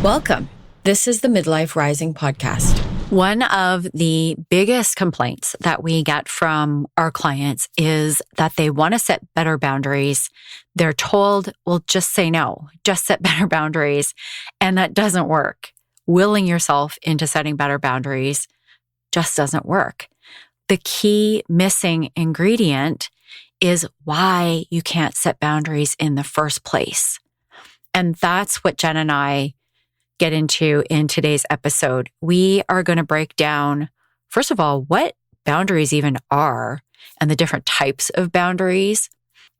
Welcome. This is the Midlife Rising podcast. One of the biggest complaints that we get from our clients is that they want to set better boundaries. They're told, well, just say no, just set better boundaries. And that doesn't work. Willing yourself into setting better boundaries just doesn't work. The key missing ingredient is why you can't set boundaries in the first place. And that's what Jen and I get into in today's episode. We are going to break down, first of all, what boundaries even are and the different types of boundaries.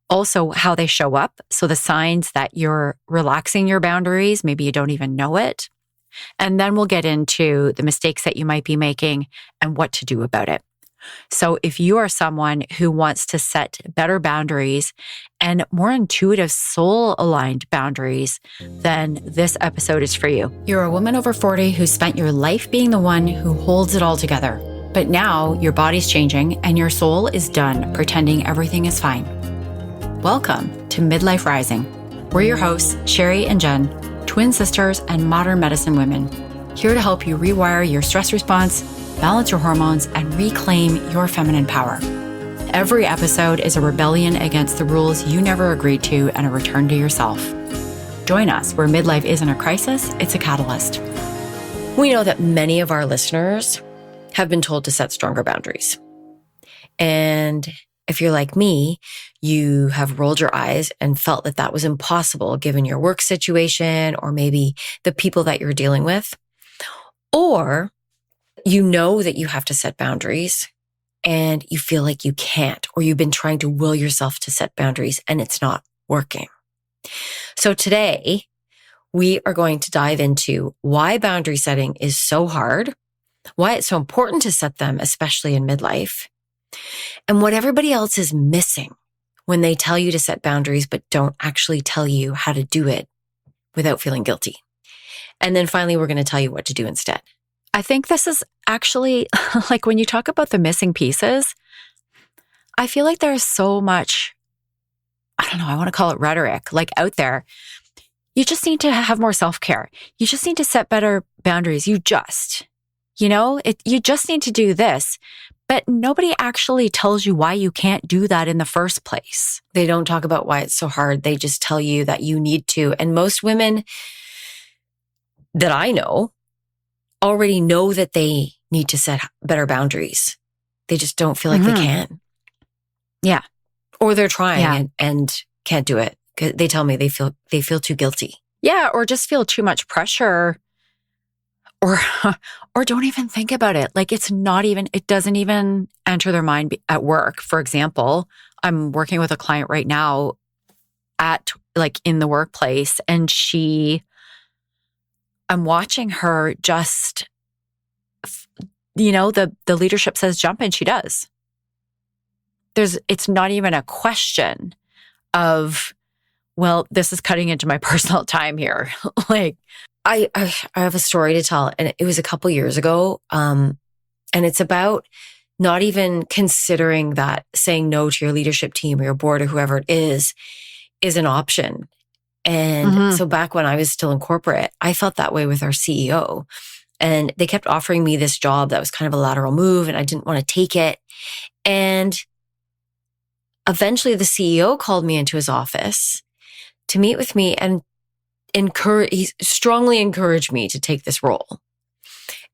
Also, how they show up. So the signs that you're relaxing your boundaries, maybe you don't even know it. And then we'll get into the mistakes that you might be making and what to do about it. So if you are someone who wants to set better boundaries and more intuitive soul-aligned boundaries, then this episode is for you. You're a woman over 40 who spent your life being the one who holds it all together. But now your body's changing and your soul is done pretending everything is fine. Welcome to Midlife Rising. We're your hosts, Sherry and Jen, twin sisters and modern medicine women, here to help you rewire your stress response, balance your hormones, and reclaim your feminine power. Every episode is a rebellion against the rules you never agreed to and a return to yourself. Join us where midlife isn't a crisis, it's a catalyst. We know that many of our listeners have been told to set stronger boundaries. And if you're like me, you have rolled your eyes and felt that that was impossible given your work situation or maybe the people that you're dealing with. Or you know that you have to set boundaries and you feel like you can't, or you've been trying to will yourself to set boundaries and it's not working. So today we are going to dive into why boundary setting is so hard, why it's so important to set them, especially in midlife, and what everybody else is missing when they tell you to set boundaries, but don't actually tell you how to do it without feeling guilty. And then finally, we're going to tell you what to do instead. I think this is actually, like when you talk about the missing pieces, I feel like there's so much, I don't know, I want to call it rhetoric, like out there. You just need to have more self-care. You just need to set better boundaries. You just need to do this. But nobody actually tells you why you can't do that in the first place. They don't talk about why it's so hard. They just tell you that you need to. And most women that I know already know that they need to set better boundaries. They just don't feel like they can. Yeah. Or they're trying and can't do it. They tell me they feel too guilty. Yeah. Or just feel too much pressure or don't even think about it. Like it doesn't even enter their mind at work. For example, I'm working with a client right now in the workplace and I'm watching her just, the leadership says jump and she does. It's not even a question of, well, this is cutting into my personal time here. Like, I have a story to tell, and it was a couple years ago. And it's about not even considering that saying no to your leadership team or your board or whoever it is an option. And so back when I was still in corporate, I felt that way with our CEO. And they kept offering me this job that was kind of a lateral move, and I didn't want to take it. And eventually the CEO called me into his office to meet with me and he strongly encouraged me to take this role.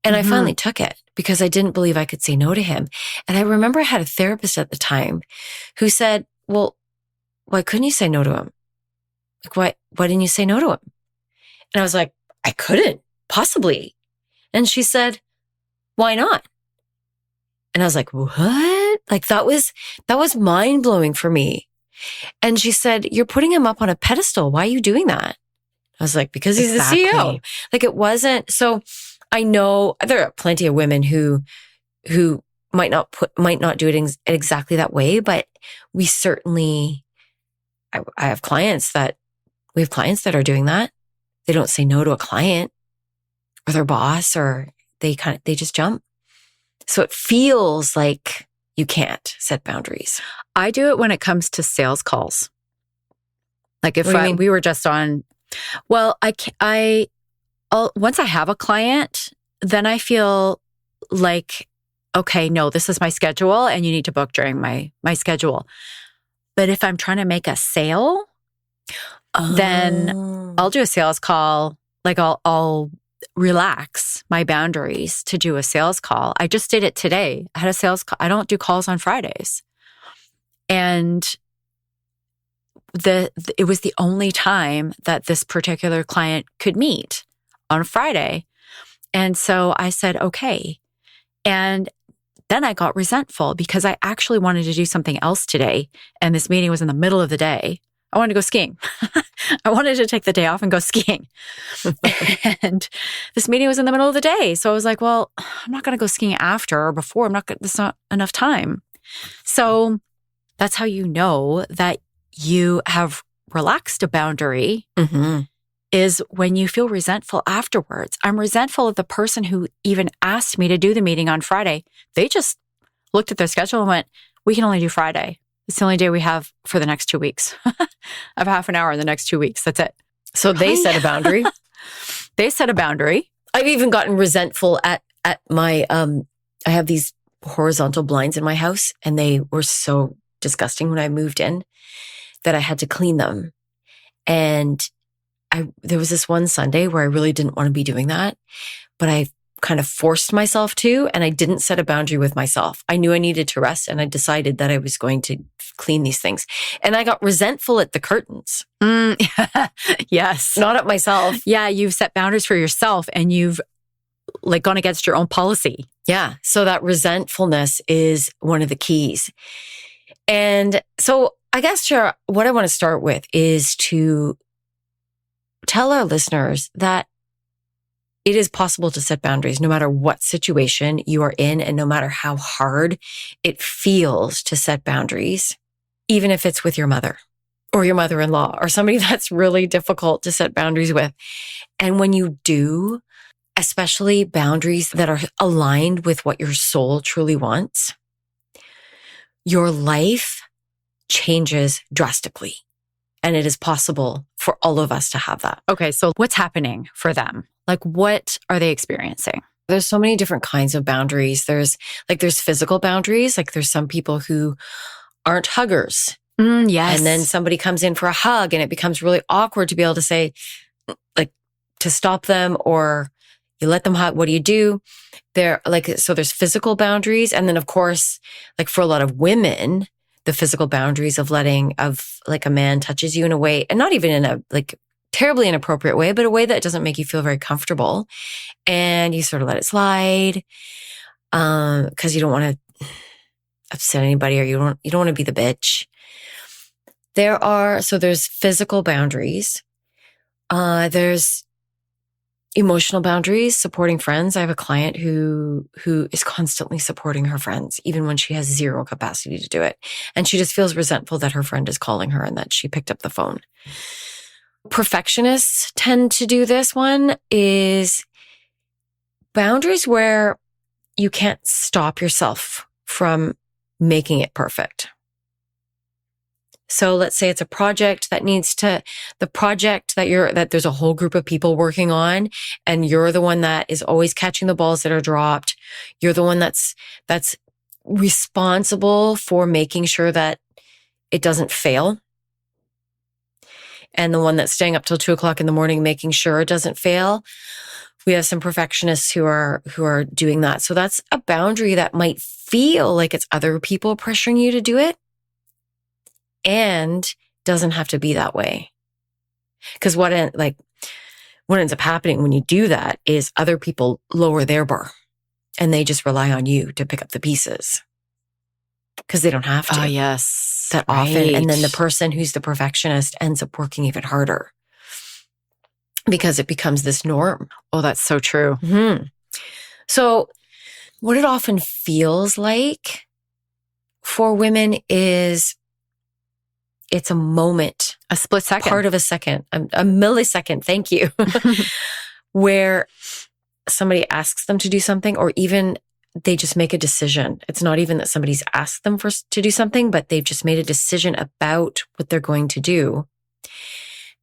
And I finally took it because I didn't believe I could say no to him. And I remember I had a therapist at the time who said, well, why couldn't you say no to him? Like, why didn't you say no to him? And I was like, I couldn't possibly. And she said, why not? And I was like, what? Like that was mind blowing for me. And she said, you're putting him up on a pedestal. Why are you doing that? I was like, because he's the CEO. Like it wasn't. So I know there are plenty of women who might not do it in exactly that way, but we certainly, we have clients that are doing that. They don't say no to a client or their boss, or they just jump. So it feels like you can't set boundaries. I do it when it comes to sales calls. Like if we were just on, well, once I have a client, then I feel like, okay, no, this is my schedule and you need to book during my schedule. But if I'm trying to make a sale, then I'll do a sales call. Like I'll relax my boundaries to do a sales call. I just did it today. I had a sales call. I don't do calls on Fridays. And it was the only time that this particular client could meet on Friday. And so I said, okay. And then I got resentful because I actually wanted to do something else today. And this meeting was in the middle of the day. I wanted to go skiing. I wanted to take the day off and go skiing. And this meeting was in the middle of the day. So I was like, well, I'm not going to go skiing after or before. There's not enough time. So that's how you know that you have relaxed a boundary, is when you feel resentful afterwards. I'm resentful of the person who even asked me to do the meeting on Friday. They just looked at their schedule and went, we can only do Friday. It's the only day we have for the next 2 weeks. I have half an hour in the next 2 weeks. That's it. So they set a boundary. They set a boundary. I've even gotten resentful at my, I have these horizontal blinds in my house and they were so disgusting when I moved in that I had to clean them. And there was this one Sunday where I really didn't want to be doing that, but I kind of forced myself to, and I didn't set a boundary with myself. I knew I needed to rest and I decided that I was going to clean these things. And I got resentful at the curtains. Yes. Not at myself. Yeah. You've set boundaries for yourself and you've like gone against your own policy. Yeah. So that resentfulness is one of the keys. And so I guess, Shara, what I want to start with is to tell our listeners that it is possible to set boundaries no matter what situation you are in and no matter how hard it feels to set boundaries, even if it's with your mother or your mother-in-law or somebody that's really difficult to set boundaries with. And when you do, especially boundaries that are aligned with what your soul truly wants, your life changes drastically. And it is possible for all of us to have that. Okay. So what's happening for them? Like, what are they experiencing? There's so many different kinds of boundaries. There's physical boundaries. Like there's some people who aren't huggers. Yes. And then somebody comes in for a hug and it becomes really awkward to be able to say, like, to stop them, or you let them hug. What do you do? So there's physical boundaries. And then of course, like for a lot of women, the physical boundaries of like a man touches you in a way, and not even in a like terribly inappropriate way, but a way that doesn't make you feel very comfortable. And you sort of let it slide, because you don't want to upset anybody, or you don't want to be the bitch. There's physical boundaries. There's emotional boundaries, supporting friends. I have a client who is constantly supporting her friends, even when she has zero capacity to do it. And she just feels resentful that her friend is calling her and that she picked up the phone. Perfectionists tend to do this one, is boundaries where you can't stop yourself from making it perfect. So let's say it's a project that that there's a whole group of people working on, and you're the one that is always catching the balls that are dropped. You're the one that's responsible for making sure that it doesn't fail. And the one that's staying up till 2:00 in the morning, making sure it doesn't fail. We have some perfectionists who are doing that. So that's a boundary that might feel like it's other people pressuring you to do it, and doesn't have to be that way. Because what ends up happening when you do that is other people lower their bar and they just rely on you to pick up the pieces because they don't have to. Oh, yes. That right. often. And then the person who's the perfectionist ends up working even harder because it becomes this norm. Oh, that's so true. Mm-hmm. So what it often feels like for women is it's a moment, a split second, part of a second, a millisecond. Thank you. Where somebody asks them to do something, or even they just make a decision. It's not even that somebody's asked them to do something, but they've just made a decision about what they're going to do.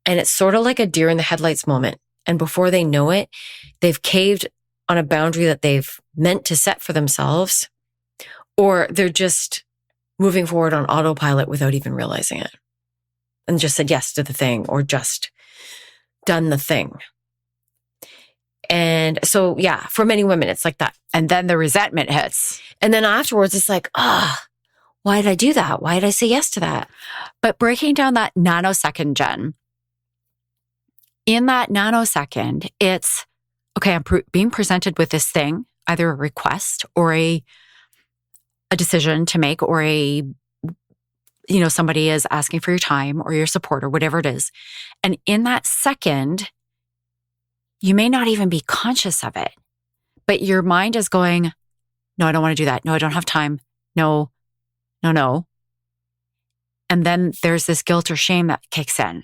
And it's sort of like a deer in the headlights moment. And before they know it, they've caved on a boundary that they've meant to set for themselves, or they're just moving forward on autopilot without even realizing it and just said yes to the thing or just done the thing. And so, yeah, for many women, it's like that. And then the resentment hits. And then afterwards, it's like, why did I do that? Why did I say yes to that? But breaking down that nanosecond, Jen, in that nanosecond, it's, okay, I'm being presented with this thing, either a request or a decision to make, or somebody is asking for your time or your support or whatever it is. And in that second, you may not even be conscious of it, but your mind is going, no, I don't want to do that. No, I don't have time. No. And then there's this guilt or shame that kicks in.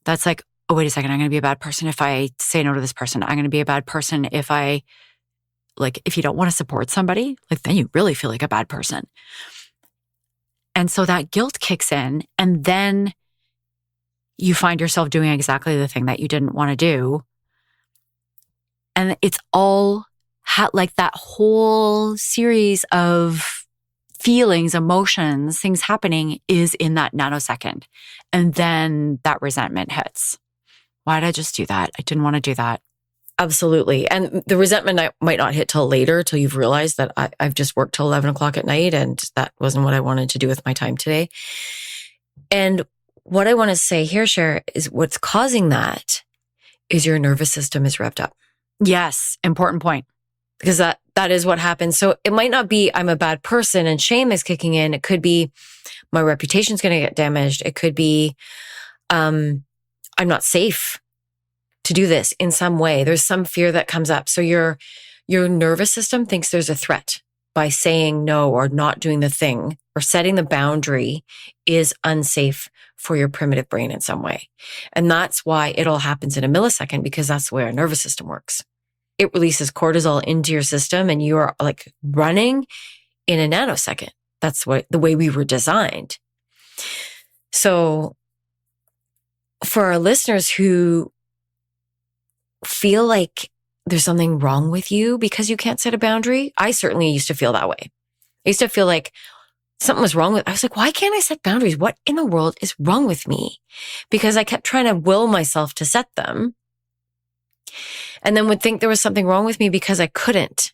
That's like, oh, wait a second. I'm going to be a bad person if I say no to this person. I'm going to be a bad person if if you don't want to support somebody, then you really feel like a bad person. And so that guilt kicks in, and then you find yourself doing exactly the thing that you didn't want to do. And it's all that whole series of feelings, emotions, things happening is in that nanosecond. And then that resentment hits. Why did I just do that? I didn't want to do that. Absolutely. And the resentment might not hit till later, till you've realized that I've just worked till 11 o'clock at night and that wasn't what I wanted to do with my time today. And what I want to say here, Cher, is what's causing that is your nervous system is revved up. Yes. Important point. Because that is what happens. So it might not be I'm a bad person and shame is kicking in. It could be my reputation's going to get damaged. It could be I'm not safe to do this in some way. There's some fear that comes up. So your nervous system thinks there's a threat by saying no or not doing the thing or setting the boundary is unsafe for your primitive brain in some way. And that's why it all happens in a millisecond, because that's the way our nervous system works. It releases cortisol into your system and you are running in a nanosecond. That's the way we were designed. So for our listeners who feel like there's something wrong with you because you can't set a boundary, I certainly used to feel that way. I used to feel like something was wrong I was like, why can't I set boundaries? What in the world is wrong with me? Because I kept trying to will myself to set them. And then would think there was something wrong with me because I couldn't,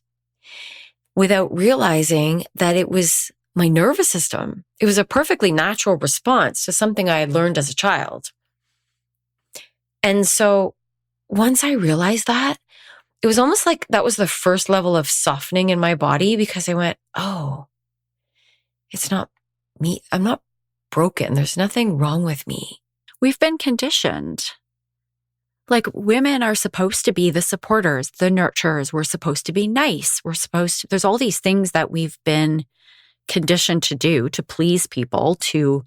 without realizing that it was my nervous system. It was a perfectly natural response to something I had learned as a child. And so once I realized that, it was almost like that was the first level of softening in my body, because I went, oh, it's not me. I'm not broken. There's nothing wrong with me. We've been conditioned. Women are supposed to be the supporters, the nurturers. We're supposed to be nice. There's all these things that we've been conditioned to do to please people, to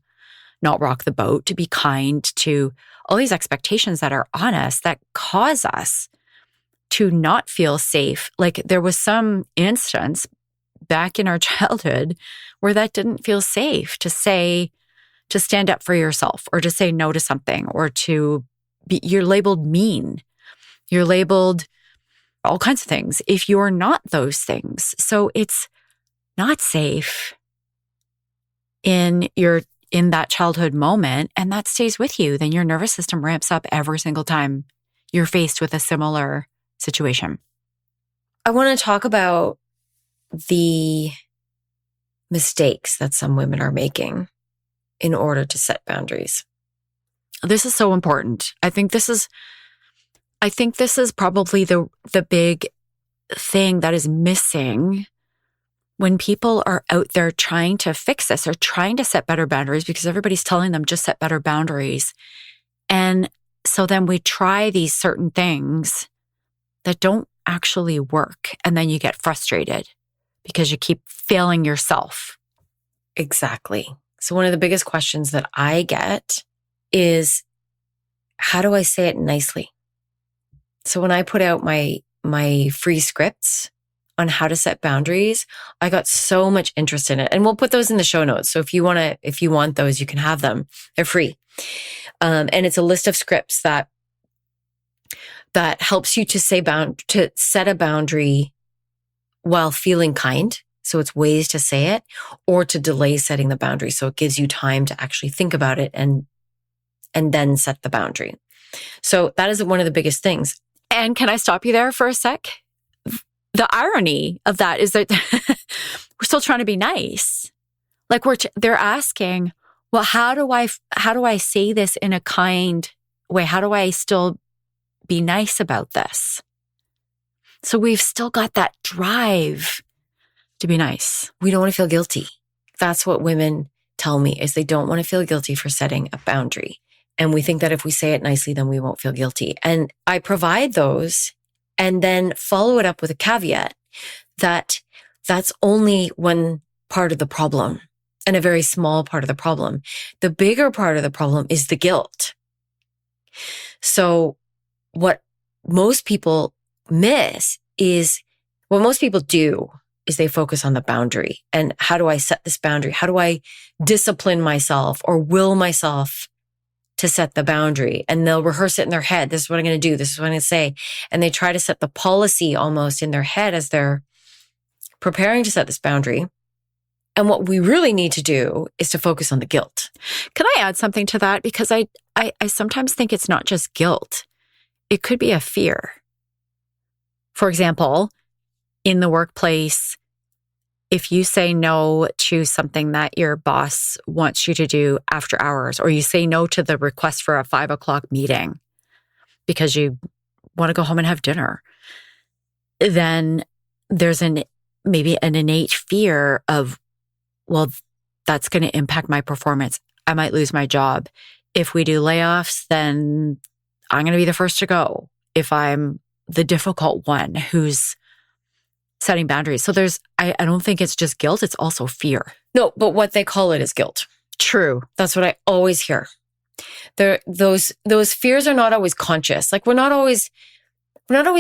not rock the boat, to be kind, to all these expectations that are on us that cause us to not feel safe. There was some instance back in our childhood where that didn't feel safe to stand up for yourself or to say no to something, or you're labeled mean. You're labeled all kinds of things if you're not those things. So it's not safe in that childhood moment, and that stays with you. Then your nervous system ramps up every single time you're faced with a similar situation. I want to talk about the mistakes that some women are making in order to set boundaries. This is so important. I think this is probably the big thing that is missing when people are out there trying to fix this or trying to set better boundaries, because everybody's telling them just set better boundaries. And so then we try these certain things that don't actually work. And then you get frustrated because you keep failing yourself. Exactly. So one of the biggest questions that I get is, how do I say it nicely? So when I put out my free scripts on how to set boundaries, I got so much interest in it. And we'll put those in the show notes. So if you want those, you can have them. They're free. And it's a list of scripts that that helps you to set a boundary while feeling kind. So it's ways to say it, or to delay setting the boundary. So it gives you time to actually think about it and then set the boundary. So that is one of the biggest things. And can I stop you there for a sec? The irony of that is that we're still trying to be nice. Like they're asking, well, how do I say this in a kind way? How do I still be nice about this? So we've still got that drive to be nice. We don't want to feel guilty. That's what women tell me, is they don't want to feel guilty for setting a boundary. And we think that if we say it nicely, then we won't feel guilty. And I provide those and then follow it up with a caveat that that's only one part of the problem and a very small part of the problem. The bigger part of the problem is the guilt. So what most people miss is, what most people do is they focus on the boundary. And how do I set this boundary? How do I discipline myself or will myself to set the boundary? And they'll rehearse it in their head. This is what I'm going to do. This is what I'm going to say. And they try to set the policy almost in their head as they're preparing to set this boundary. And what we really need to do is to focus on the guilt. Can I add something to that? Because I sometimes think it's not just guilt. It could be a fear. For example, in the workplace, if you say no to something that your boss wants you to do after hours, or you say no to the request for a 5 o'clock meeting because you want to go home and have dinner, then there's maybe an innate fear of, well, that's going to impact my performance. I might lose my job. If we do layoffs, then I'm going to be the first to go if I'm the difficult one who's setting boundaries. So I don't think it's just guilt. It's also fear. No, but what they call it is guilt. True. That's what I always hear. Those fears are not always conscious. Like we're not always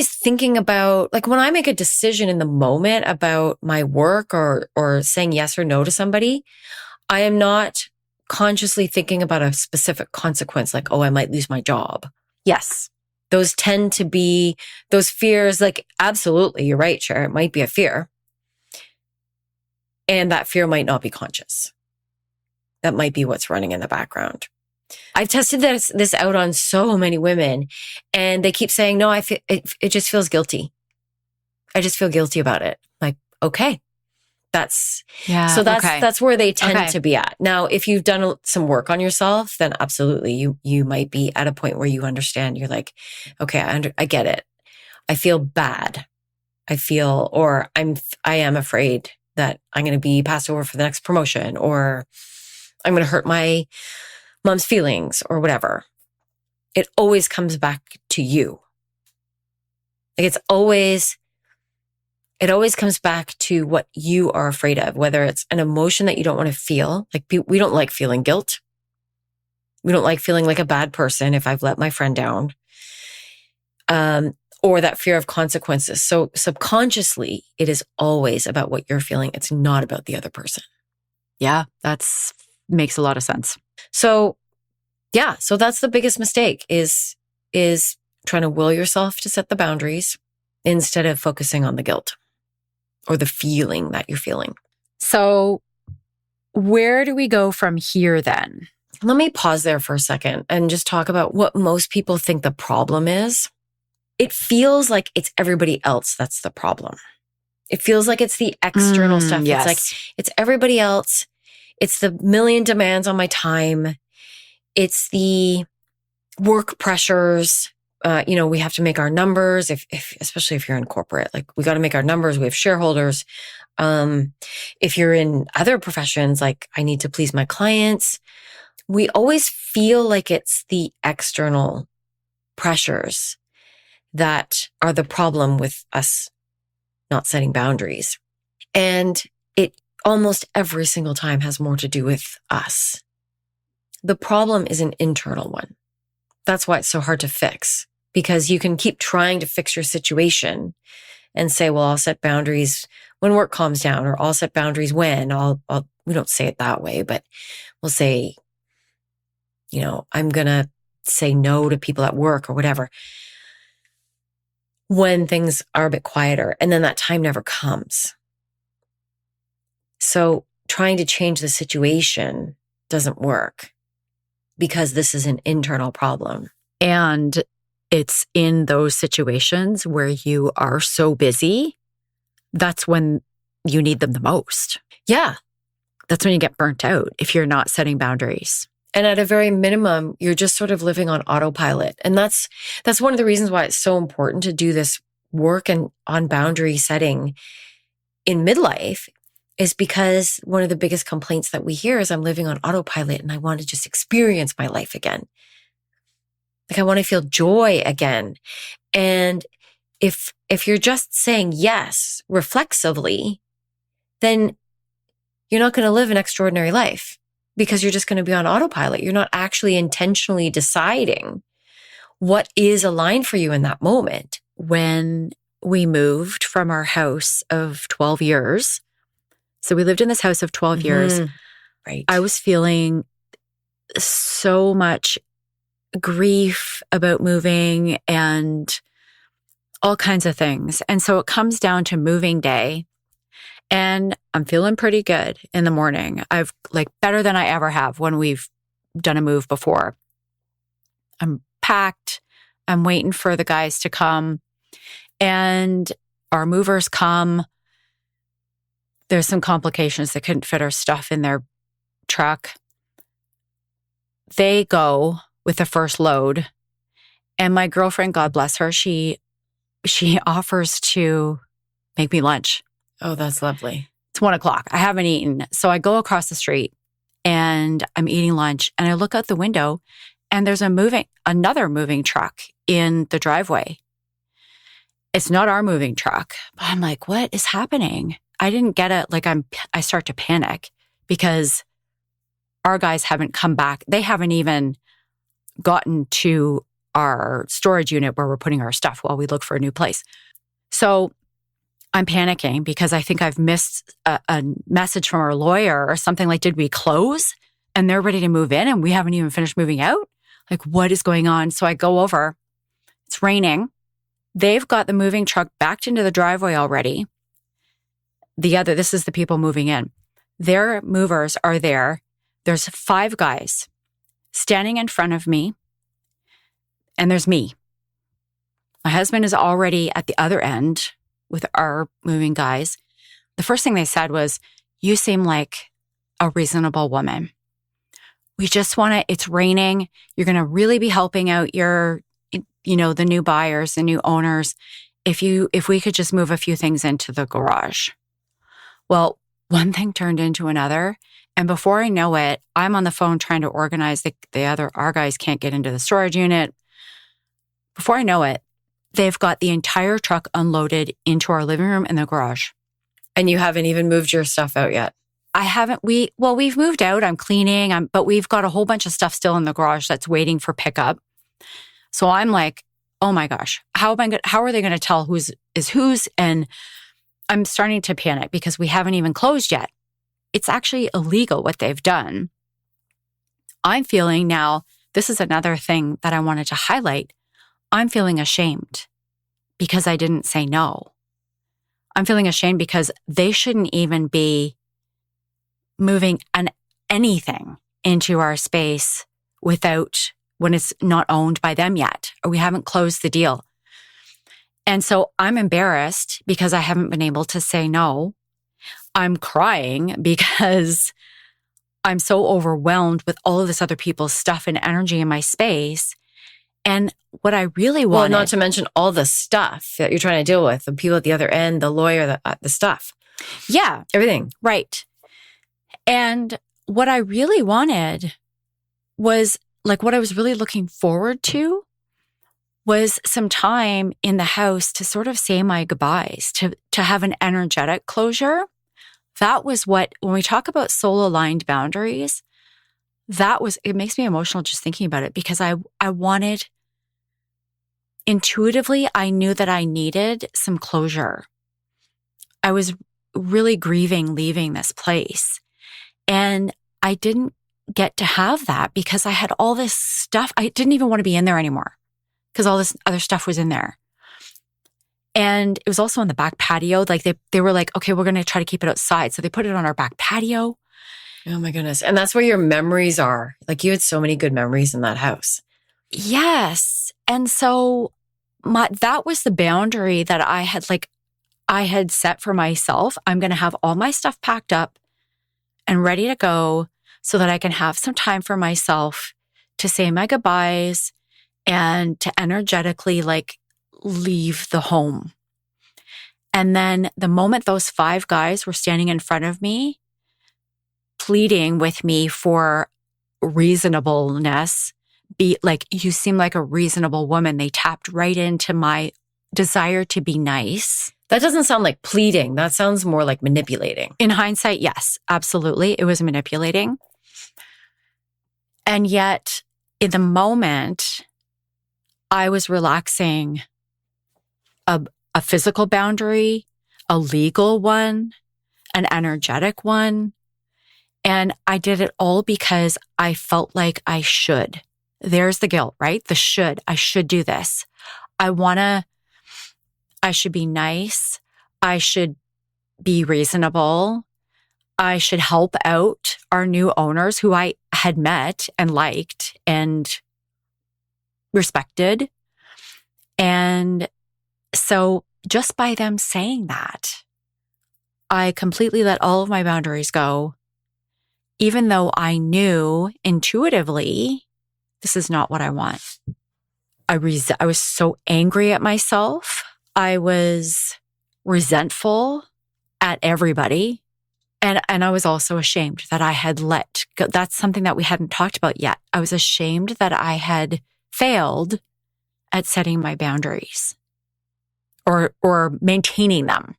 thinking about, like when I make a decision in the moment about my work or saying yes or no to somebody, I am not consciously thinking about a specific consequence, like, oh, I might lose my job. Yes. Those tend to be those fears, like, absolutely, you're right, Cher. It might be a fear. And that fear might not be conscious. That might be what's running in the background. I've tested this out on so many women, and they keep saying, no, I feel it just feels guilty. I just feel guilty about it. Like, okay. That's where they tend to be at. Now, if you've done some work on yourself, then absolutely you might be at a point where you understand. You're like, okay, I get it. I feel bad. I am afraid that I'm going to be passed over for the next promotion, or I'm going to hurt my mom's feelings or whatever. It always comes back to you. Like it always comes back to what you are afraid of, whether it's an emotion that you don't want to feel. Like we don't like feeling guilt. We don't like feeling like a bad person if I've let my friend down. Or that fear of consequences. So subconsciously, it is always about what you're feeling. It's not about the other person. Yeah, makes a lot of sense. So yeah, so that's the biggest mistake is trying to will yourself to set the boundaries instead of focusing on the guilt or the feeling that you're feeling. So where do we go from here then? Let me pause there for a second and just talk about what most people think the problem is. It feels like it's everybody else that's the problem. It feels like it's the external stuff. Yes. It's like, it's everybody else. It's the million demands on my time. It's the work pressures. We have to make our numbers, especially if you're in corporate, like we got to make our numbers. We have shareholders. If you're in other professions, like I need to please my clients. We always feel like it's the external pressures that are the problem with us not setting boundaries. And it almost every single time has more to do with us. The problem is an internal one. That's why it's so hard to fix, because you can keep trying to fix your situation and say, well, I'll set boundaries when work calms down, or I'll set boundaries when we don't say it that way, but we'll say, I'm going to say no to people at work or whatever. when things are a bit quieter, and then that time never comes. So trying to change the situation doesn't work because this is an internal problem. And it's in those situations where you are so busy, that's when you need them the most. Yeah. That's when you get burnt out if you're not setting boundaries. And at a very minimum, you're just sort of living on autopilot. And that's one of the reasons why it's so important to do this work and on boundary setting in midlife, is because one of the biggest complaints that we hear is I'm living on autopilot and I want to just experience my life again. Like I want to feel joy again. And if you're just saying yes reflexively, then you're not going to live an extraordinary life because you're just going to be on autopilot. You're not actually intentionally deciding what is aligned for you in that moment. When we moved from our house of 12 years, so we lived in this house of 12 years, right? I was feeling so much grief about moving and all kinds of things. And so it comes down to moving day. And I'm feeling pretty good in the morning. I've better than I ever have when we've done a move before. I'm packed. I'm waiting for the guys to come. And our movers come. There's some complications. They couldn't fit our stuff in their truck. They go with the first load. And my girlfriend, God bless her, she offers to make me lunch. Oh, that's lovely. It's 1:00. I haven't eaten. So I go across the street and I'm eating lunch and I look out the window and there's another moving truck in the driveway. It's not our moving truck. But I'm like, what is happening? I didn't get it. I start to panic because our guys haven't come back. They haven't even gotten to our storage unit where we're putting our stuff while we look for a new place. So I'm panicking because I think I've missed a message from our lawyer or something like, did we close? And they're ready to move in and we haven't even finished moving out? Like, what is going on? So I go over. It's raining. They've got the moving truck backed into the driveway already. This is the people moving in. Their movers are there. There's 5 guys standing in front of me. And there's me. My husband is already at the other end with our moving guys. The first thing they said was, you seem like a reasonable woman. We just it's raining. You're going to really be helping out the new buyers, the new owners. If we could just move a few things into the garage. Well, one thing turned into another. And before I know it, I'm on the phone trying to organize our guys can't get into the storage unit. Before I know it, they've got the entire truck unloaded into our living room and the garage. And you haven't even moved your stuff out yet? I haven't. We've moved out. I'm cleaning, but we've got a whole bunch of stuff still in the garage that's waiting for pickup. So I'm like, oh my gosh, how are they going to tell whose is whose? And I'm starting to panic because we haven't even closed yet. It's actually illegal what they've done. I'm feeling now, this is another thing that I wanted to highlight. I'm feeling ashamed because I didn't say no. I'm feeling ashamed because they shouldn't even be moving anything into our space when it's not owned by them yet, or we haven't closed the deal. And so I'm embarrassed because I haven't been able to say no. I'm crying because I'm so overwhelmed with all of this other people's stuff and energy in my space. And what I really wanted... Well, not to mention all the stuff that you're trying to deal with, the people at the other end, the lawyer, the stuff. Yeah. Everything. Right. And what I really wanted was, what I was really looking forward to was some time in the house to sort of say my goodbyes, to have an energetic closure. That was when we talk about soul-aligned boundaries, it makes me emotional just thinking about it because I wanted, intuitively, I knew that I needed some closure. I was really grieving leaving this place. And I didn't get to have that because I had all this stuff. I didn't even want to be in there anymore because all this other stuff was in there. And it was also on the back patio. Like they were like, okay, we're going to try to keep it outside. So they put it on our back patio. Oh my goodness. And that's where your memories are. Like you had so many good memories in that house. Yes. And so that was the boundary that I had set for myself. I'm going to have all my stuff packed up and ready to go so that I can have some time for myself to say my goodbyes and to energetically like leave the home. And then the moment those 5 guys were standing in front of me, pleading with me for reasonableness, be like, you seem like a reasonable woman. They tapped right into my desire to be nice. That doesn't sound like pleading. That sounds more like manipulating. In hindsight, yes, absolutely. It was manipulating. And yet, in the moment, I was relaxing a physical boundary, a legal one, an energetic one. And I did it all because I felt like I should. There's the guilt, right? The should. I should do this. I should be nice. I should be reasonable. I should help out our new owners who I had met and liked and respected. And so just by them saying that, I completely let all of my boundaries go, even though I knew intuitively, this is not what I want. I was so angry at myself. I was resentful at everybody. And I was also ashamed that I had let go. That's something that we hadn't talked about yet. I was ashamed that I had failed at setting my boundaries or maintaining them.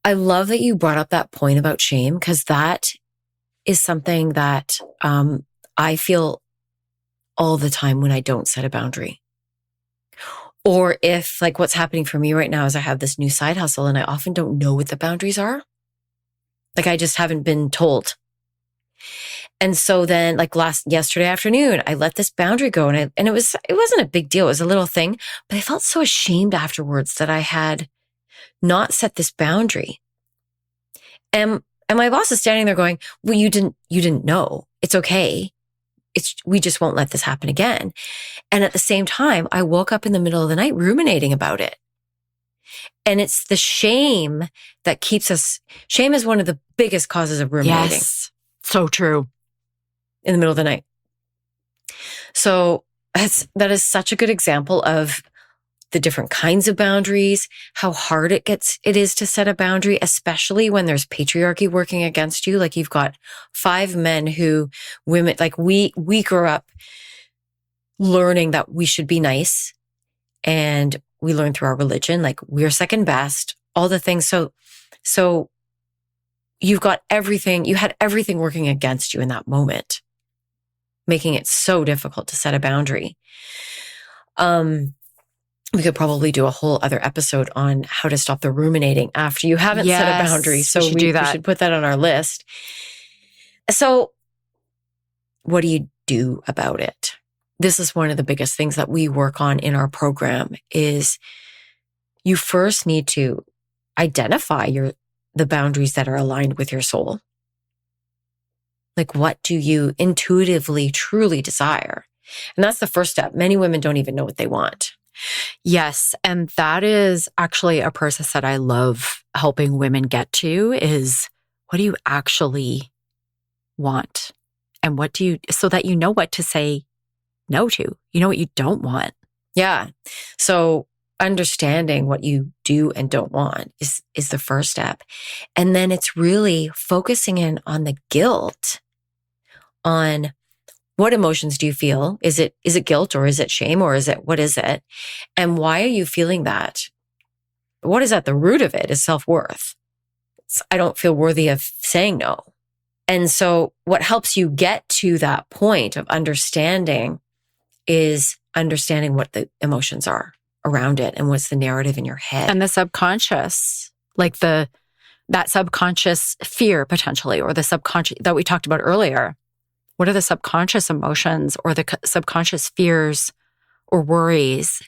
I love that you brought up that point about shame, because that is something that I feel all the time when I don't set a boundary. Or if, like, what's happening for me right now is I have this new side hustle and I often don't know what the boundaries are. Like, I just haven't been told. And so then, like yesterday afternoon, I let this boundary go, and it wasn't a big deal. It was a little thing, but I felt so ashamed afterwards that I had not set this boundary. And my boss is standing there going, well, you didn't know. It's okay. We just won't let this happen again. And at the same time, I woke up in the middle of the night ruminating about it. And it's the shame that keeps us. Shame is one of the biggest causes of ruminating. Yes, so true. In the middle of the night. So that is such a good example of the different kinds of boundaries, how hard it is to set a boundary, especially when there's patriarchy working against you. Like, you've got 5 men women, like we grew up learning that we should be nice, and we learned through our religion, like we're second best, all the things. So you had everything working against you in that moment, making it so difficult to set a boundary. We could probably do a whole other episode on how to stop the ruminating after you haven't set a boundary. So we should put that on our list. So what do you do about it? This is one of the biggest things that we work on in our program is you first need to identify the boundaries that are aligned with your soul. Like, what do you intuitively, truly desire? And that's the first step. Many women don't even know what they want. Yes. And that is actually a process that I love helping women get to is, what do you actually want? And so that you know what to say no to, you know what you don't want. Yeah. So understanding what you do and don't want is the first step. And then it's really focusing in on the guilt, on what emotions do you feel? Is it guilt, or is it shame, or what is it? And why are you feeling that? What is at the root of it is self-worth. I don't feel worthy of saying no. And so what helps you get to that point of understanding is understanding what the emotions are around it and what's the narrative in your head. And the subconscious, like that subconscious fear potentially, or the subconscious that we talked about earlier. What are the subconscious emotions or the subconscious fears or worries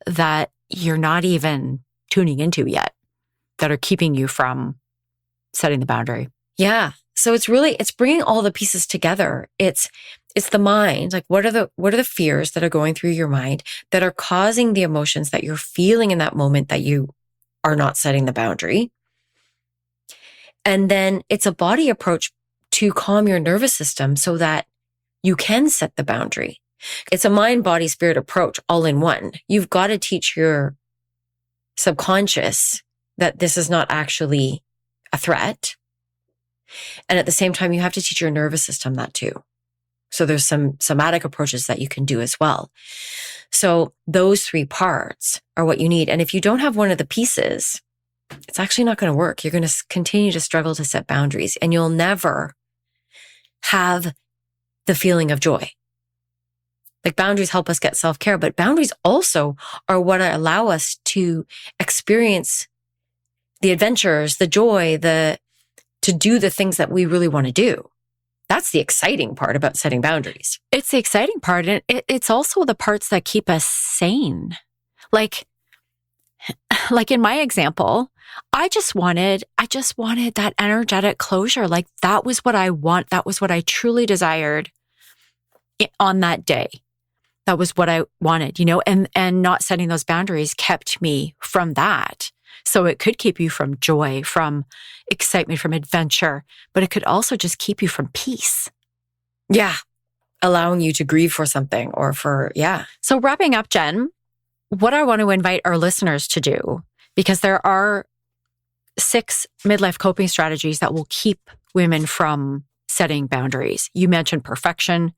that you're not even tuning into yet that are keeping you from setting the boundary? Yeah. So it's bringing all the pieces together. It's the mind. Like, what are the fears that are going through your mind that are causing the emotions that you're feeling in that moment that you are not setting the boundary? And then it's a body approach to calm your nervous system so that you can set the boundary. It's a mind, body, spirit approach all in one. You've got to teach your subconscious that this is not actually a threat. And at the same time, you have to teach your nervous system that too. So there's some somatic approaches that you can do as well. So those 3 parts are what you need. And if you don't have one of the pieces, it's actually not going to work. You're going to continue to struggle to set boundaries, and you'll never have the feeling of joy. Like, boundaries help us get self-care, but boundaries also are what allow us to experience the adventures, the joy, to do the things that we really want to do. That's the exciting part about setting boundaries. It's the exciting part. And it's also the parts that keep us sane. Like in my example, I just wanted that energetic closure. Like, that was what I want. That was what I truly desired on that day. That was what I wanted, and not setting those boundaries kept me from that. So it could keep you from joy, from excitement, from adventure, but it could also just keep you from peace. Yeah. Allowing you to grieve for something So wrapping up, Jen, what I want to invite our listeners to do, because there are 6 midlife coping strategies that will keep women from setting boundaries. You mentioned perfection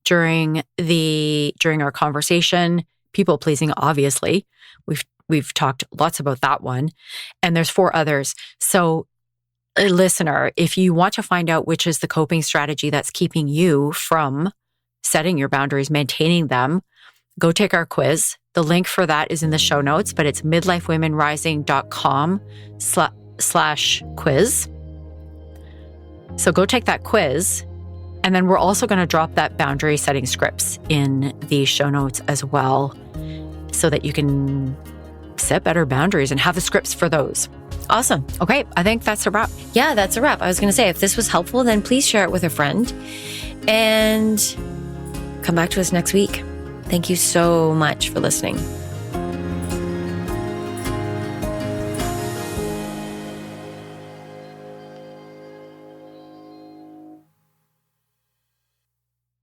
during our conversation, people pleasing, obviously. We've talked lots about that one. And there's 4 others. So, listener, if you want to find out which is the coping strategy that's keeping you from setting your boundaries, maintaining them, go take our quiz. The link for that is in the show notes, but it's midlifewomenrising.com/quiz. So go take that quiz. And then we're also going to drop that boundary setting scripts in the show notes as well, so that you can set better boundaries and have the scripts for those. Awesome. Okay, I think that's a wrap. Yeah, that's a wrap. I was going to say, if this was helpful, then please share it with a friend and come back to us next week. Thank you so much for listening.